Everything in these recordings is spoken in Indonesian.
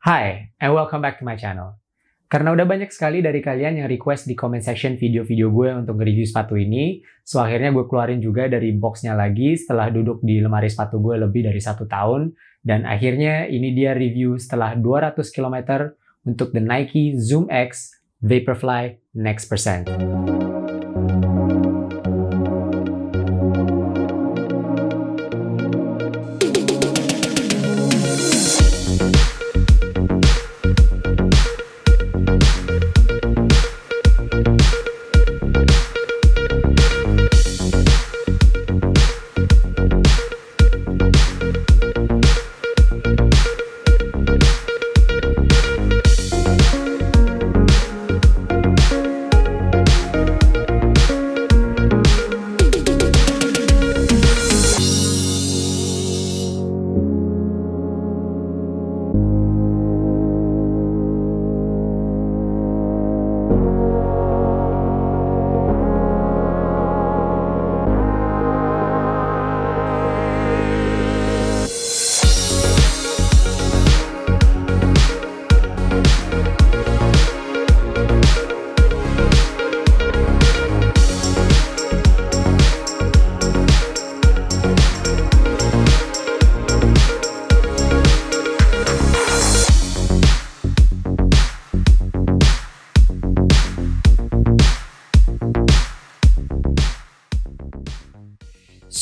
Hi, and welcome back to my channel. Karena udah banyak sekali dari kalian yang request di comment section video-video gue untuk nge-review sepatu ini, so akhirnya gue keluarin juga dari boxnya lagi setelah duduk di lemari sepatu gue lebih dari 1 tahun, dan akhirnya ini dia review setelah 200 km untuk the Nike Zoom X Vaporfly Next Percent.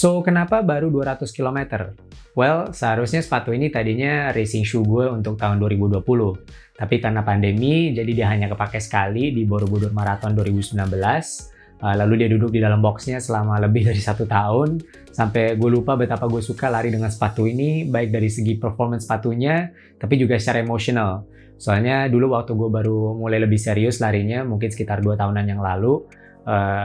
So, kenapa baru 200 km? Well, seharusnya sepatu ini tadinya racing shoe gue untuk tahun 2020. Tapi karena pandemi, jadi dia hanya kepake sekali di Borobudur Marathon 2019. Lalu dia duduk di dalam boxnya selama lebih dari 1 tahun. Sampai gue lupa betapa gue suka lari dengan sepatu ini, baik dari segi performance sepatunya, tapi juga secara emosional. Soalnya dulu waktu gue baru mulai lebih serius larinya, mungkin sekitar 2 tahunan yang lalu,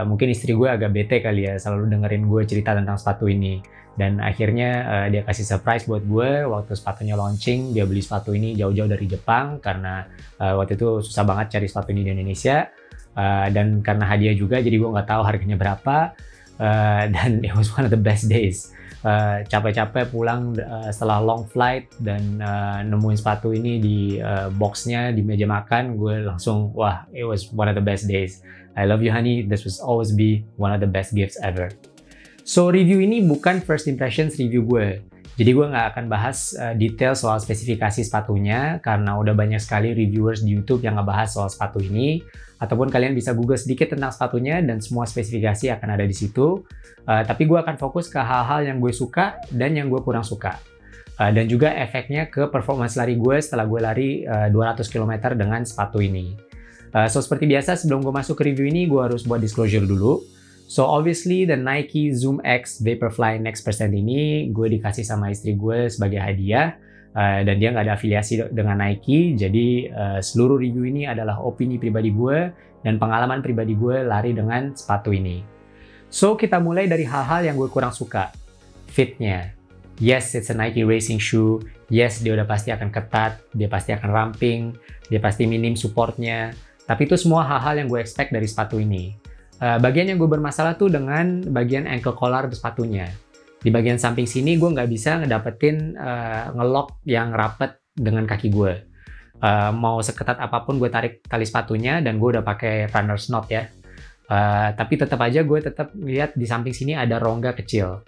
mungkin istri gue agak bete kali ya, selalu dengerin gue cerita tentang sepatu ini. Dan akhirnya dia kasih surprise buat gue waktu sepatunya launching. Dia beli sepatu ini jauh-jauh dari Jepang karena waktu itu susah banget cari sepatu ini di Indonesia. Dan karena hadiah juga, jadi gue nggak tahu harganya berapa. Dan it was one of the best days. Capek-capek pulang setelah long flight dan nemuin sepatu ini di boxnya di meja makan, gue langsung wah, it was one of the best days. I love you honey, this will always be one of the best gifts ever. So review ini bukan first impressions review gue, jadi gue nggak akan bahas detail soal spesifikasi sepatunya karena udah banyak sekali reviewers di YouTube yang ngebahas soal sepatu ini, ataupun kalian bisa google sedikit tentang sepatunya dan semua spesifikasi akan ada di situ. Tapi gue akan fokus ke hal-hal yang gue suka dan yang gue kurang suka. Dan juga efeknya ke performance lari gue setelah gue lari 200 km dengan sepatu ini. So seperti biasa, sebelum gue masuk ke review ini, gue harus buat disclosure dulu. So obviously the Nike Zoom X Vaporfly Next Percent ini gue dikasih sama istri gue sebagai hadiah. Dan dia nggak ada afiliasi dengan Nike, jadi seluruh review ini adalah opini pribadi gue dan pengalaman pribadi gue lari dengan sepatu ini. So kita mulai dari hal-hal yang gue kurang suka. Fitnya. Yes, it's a Nike racing shoe. Yes, dia udah pasti akan ketat, dia pasti akan ramping, dia pasti minim supportnya. Tapi itu semua hal-hal yang gue expect dari sepatu ini. Bagian yang gue bermasalah tuh dengan bagian ankle collar sepatunya. Di bagian samping sini gue nggak bisa ngedapetin ngelock yang rapet dengan kaki gue. Mau seketat apapun gue tarik tali sepatunya dan gue udah pakai runner's knot ya. Tapi tetap aja gue tetap lihat di samping sini ada rongga kecil.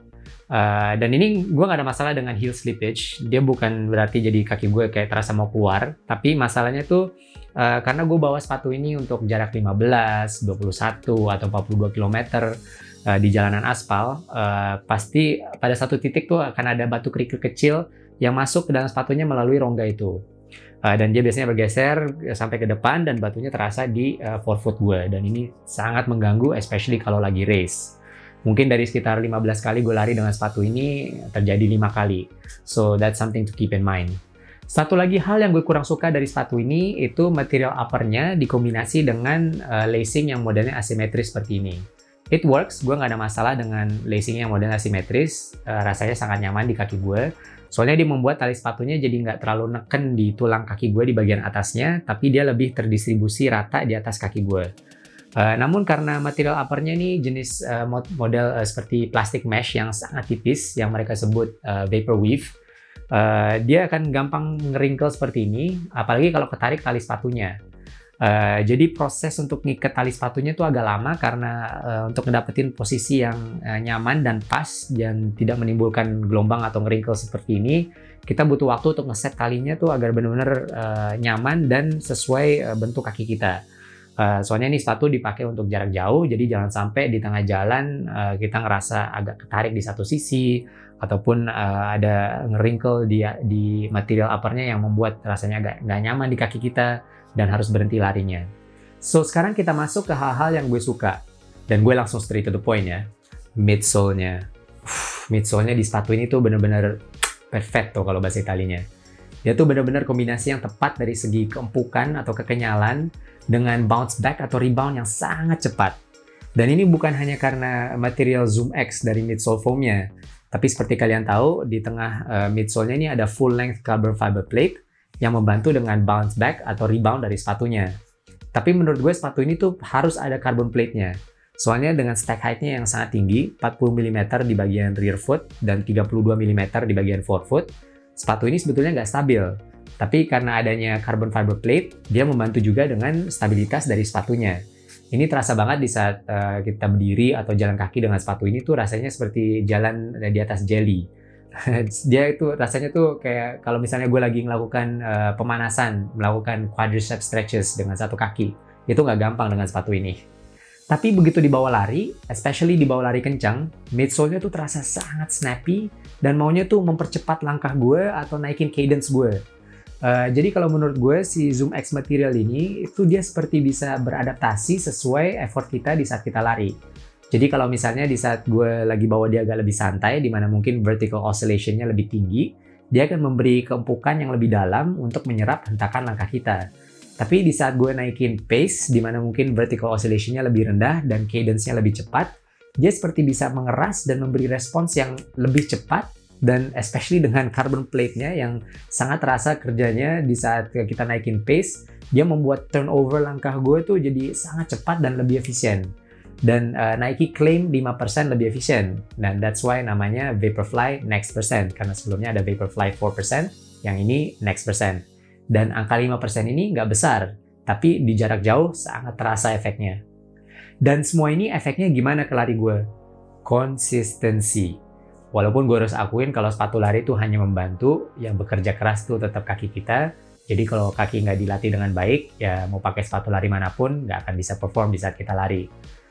Dan ini gue nggak ada masalah dengan heel slippage. Dia bukan berarti jadi kaki gue kayak terasa mau keluar. Tapi masalahnya tuh karena gue bawa sepatu ini untuk jarak 15, 21, atau 42 km di jalanan aspal, pasti pada satu titik tuh akan ada batu kerikil kecil yang masuk ke dalam sepatunya melalui rongga itu. Dan dia biasanya bergeser sampai ke depan dan batunya terasa di forefoot gue. Dan ini sangat mengganggu, especially kalau lagi race. Mungkin dari sekitar 15 kali gue lari dengan sepatu ini, terjadi 5 kali. So that's something to keep in mind. Satu lagi hal yang gue kurang suka dari sepatu ini, itu material uppernya dikombinasi dengan lacing yang modelnya asimetris seperti ini. It works, gue nggak ada masalah dengan lacing yang modelnya asimetris, rasanya sangat nyaman di kaki gue. Soalnya dia membuat tali sepatunya jadi nggak terlalu neken di tulang kaki gue di bagian atasnya, tapi dia lebih terdistribusi rata di atas kaki gue. Namun karena material uppernya ini jenis model seperti plastik mesh yang sangat tipis, yang mereka sebut vapor weave, Dia akan gampang ngeringkel seperti ini, apalagi kalau ketarik tali sepatunya. Jadi proses untuk ngikat tali sepatunya itu agak lama karena untuk ngedapetin posisi yang nyaman dan pas dan tidak menimbulkan gelombang atau ngeringkel seperti ini, kita butuh waktu untuk ngeset talinya tuh agar benar-benar nyaman dan sesuai bentuk kaki kita. Soalnya ini sepatu dipakai untuk jarak jauh, jadi jangan sampai di tengah jalan kita ngerasa agak ketarik di satu sisi ataupun ada ngeringkel di material uppernya yang membuat rasanya agak nggak nyaman di kaki kita dan harus berhenti larinya. So sekarang kita masuk ke hal-hal yang gue suka dan gue langsung straight to the point ya. Midsole-nya, midsole-nya di sepatu ini tuh bener-bener perfecto kalau bahasa Italianya. Dia tuh bener-bener kombinasi yang tepat dari segi keempukan atau kekenyalan dengan bounce back atau rebound yang sangat cepat. Dan ini bukan hanya karena material Zoom X dari midsole foam-nya, tapi seperti kalian tahu, di tengah midsole-nya ini ada full length carbon fiber plate yang membantu dengan bounce back atau rebound dari sepatunya. Tapi menurut gue sepatu ini tuh harus ada carbon plate-nya. Soalnya dengan stack height-nya yang sangat tinggi, 40 mm di bagian rear foot dan 32 mm di bagian forefoot, sepatu ini sebetulnya nggak stabil. Tapi karena adanya carbon fiber plate, dia membantu juga dengan stabilitas dari sepatunya. Ini terasa banget di saat kita berdiri atau jalan kaki dengan sepatu ini tuh rasanya seperti jalan di atas jelly. Dia itu rasanya tuh kayak kalau misalnya gue lagi melakukan pemanasan, melakukan quadricep stretches dengan satu kaki. Itu nggak gampang dengan sepatu ini. Tapi begitu dibawa lari, especially dibawa lari kencang, midsole-nya tuh terasa sangat snappy dan maunya tuh mempercepat langkah gue atau naikin cadence gue. Jadi kalau menurut gue si Zoom X material ini itu dia seperti bisa beradaptasi sesuai effort kita di saat kita lari. Jadi kalau misalnya di saat gue lagi bawa dia agak lebih santai, di mana mungkin vertical oscillation-nya lebih tinggi, dia akan memberi keempukan yang lebih dalam untuk menyerap hentakan langkah kita. Tapi di saat gue naikin pace, di mana mungkin vertical oscillation-nya lebih rendah dan cadence-nya lebih cepat, dia seperti bisa mengeras dan memberi respons yang lebih cepat, dan especially dengan carbon plate-nya yang sangat terasa kerjanya di saat kita naikin pace, dia membuat turnover langkah gue tuh jadi sangat cepat dan lebih efisien. Dan Nike claim 5% lebih efisien, dan that's why namanya Vaporfly Next Percent, karena sebelumnya ada Vaporfly 4%, yang ini Next Percent. Dan angka 5% ini nggak besar, tapi di jarak jauh sangat terasa efeknya. Dan semua ini efeknya gimana ke lari gue? Konsistensi. Walaupun gue harus akuin kalau sepatu lari itu hanya membantu, yang bekerja keras tuh tetap kaki kita. Jadi kalau kaki nggak dilatih dengan baik, ya mau pakai sepatu lari manapun nggak akan bisa perform di saat kita lari.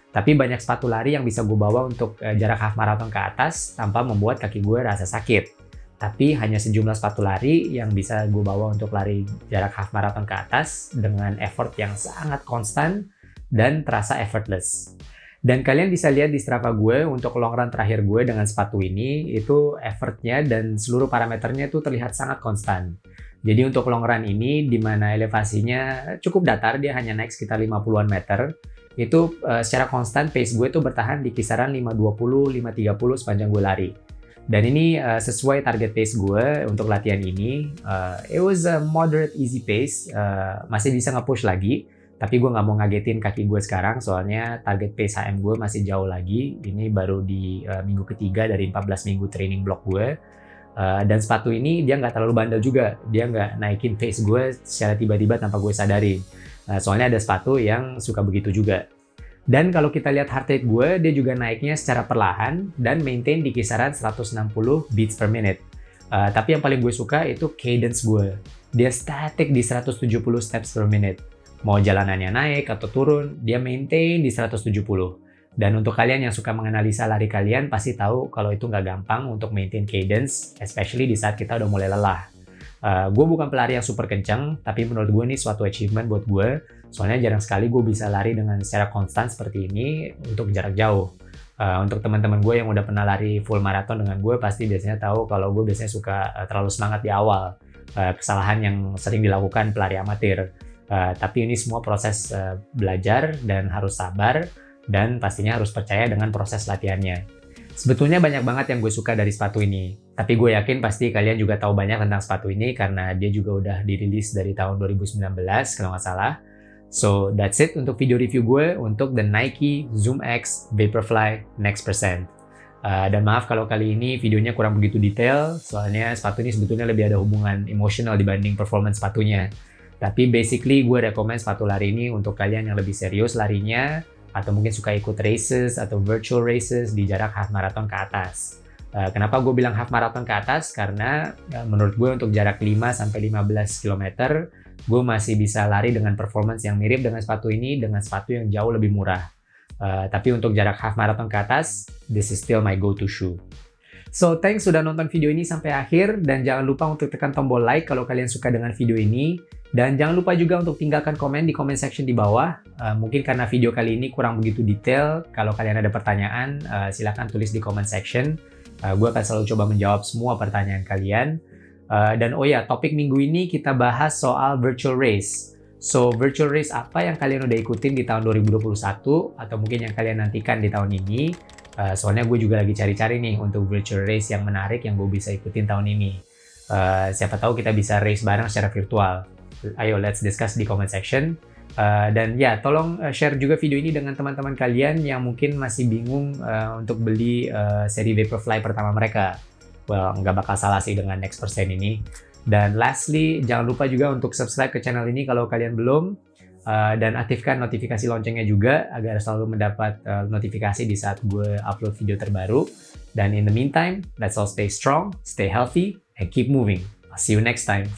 Tapi banyak sepatu lari yang bisa gue bawa untuk jarak half marathon ke atas tanpa membuat kaki gue rasa sakit. Tapi hanya sejumlah sepatu lari yang bisa gue bawa untuk lari jarak half marathon ke atas dengan effort yang sangat konstan dan terasa effortless. Dan kalian bisa lihat di Strava gue untuk long run terakhir gue dengan sepatu ini, itu effortnya dan seluruh parameternya itu terlihat sangat konstan. Jadi untuk long run ini, di mana elevasinya cukup datar, dia hanya naik sekitar 50-an meter, itu secara konstan pace gue tuh bertahan di kisaran 5.20, 5.30 sepanjang gue lari. Dan ini sesuai target pace gue untuk latihan ini. It was a moderate easy pace, masih bisa nge-push lagi. Tapi gue nggak mau ngagetin kaki gue sekarang, soalnya target pace HM gue masih jauh lagi. Ini baru di minggu ketiga dari 14 minggu training block gue. Dan sepatu ini dia nggak terlalu bandel juga. Dia nggak naikin pace gue secara tiba-tiba tanpa gue sadari. Soalnya ada sepatu yang suka begitu juga. Dan kalau kita lihat heart rate gue, dia juga naiknya secara perlahan dan maintain di kisaran 160 beats per minute. Tapi yang paling gue suka itu cadence gue. Dia static di 170 steps per minute. Mau jalanannya naik atau turun, dia maintain di 170. Dan untuk kalian yang suka menganalisa lari kalian, pasti tahu kalau itu nggak gampang untuk maintain cadence, especially di saat kita udah mulai lelah. Gue bukan pelari yang super kencang, tapi menurut gue ini suatu achievement buat gue. Soalnya jarang sekali gue bisa lari dengan secara konstan seperti ini untuk jarak jauh. Untuk teman-teman gue yang udah pernah lari full marathon dengan gue, pasti biasanya tahu kalau gue biasanya suka terlalu semangat di awal. Kesalahan yang sering dilakukan pelari amatir. Tapi ini semua proses belajar dan harus sabar, dan pastinya harus percaya dengan proses latihannya. Sebetulnya banyak banget yang gue suka dari sepatu ini. Tapi gue yakin pasti kalian juga tahu banyak tentang sepatu ini karena dia juga udah dirilis dari tahun 2019 kalau nggak salah. So that's it untuk video review gue untuk the Nike Zoom X Vaporfly Next Percent. Dan maaf kalau kali ini videonya kurang begitu detail, soalnya sepatu ini sebetulnya lebih ada hubungan emosional dibanding performance sepatunya. Tapi basically gue rekomend sepatu lari ini untuk kalian yang lebih serius larinya, atau mungkin suka ikut races atau virtual races di jarak half marathon ke atas. Kenapa gue bilang half marathon ke atas? Karena menurut gue untuk jarak 5-15 km, gue masih bisa lari dengan performance yang mirip dengan sepatu ini, dengan sepatu yang jauh lebih murah. Tapi untuk jarak half marathon ke atas, this is still my go-to shoe. So, thanks sudah nonton video ini sampai akhir, dan jangan lupa untuk tekan tombol like kalau kalian suka dengan video ini. Dan jangan lupa juga untuk tinggalkan komen di comment section di bawah. Mungkin karena video kali ini kurang begitu detail, kalau kalian ada pertanyaan, silahkan tulis di comment section. Gue akan selalu coba menjawab semua pertanyaan kalian. Dan oh ya, topik minggu ini kita bahas soal virtual race. So, virtual race apa yang kalian udah ikutin di tahun 2021, atau mungkin yang kalian nantikan di tahun ini. Soalnya gue juga lagi cari-cari nih untuk virtual race yang menarik yang gue bisa ikutin tahun ini. Siapa tahu kita bisa race bareng secara virtual. Ayo, let's discuss di comment section. Dan ya, tolong share juga video ini dengan teman-teman kalian yang mungkin masih bingung untuk beli seri Vaporfly pertama mereka. Well, nggak bakal salah sih dengan Next Percent ini. Dan lastly, jangan lupa juga untuk subscribe ke channel ini kalau kalian belum. Dan aktifkan notifikasi loncengnya juga agar selalu mendapat notifikasi di saat gue upload video terbaru. Dan in the meantime, let's all stay strong, stay healthy, and keep moving. I'll see you next time.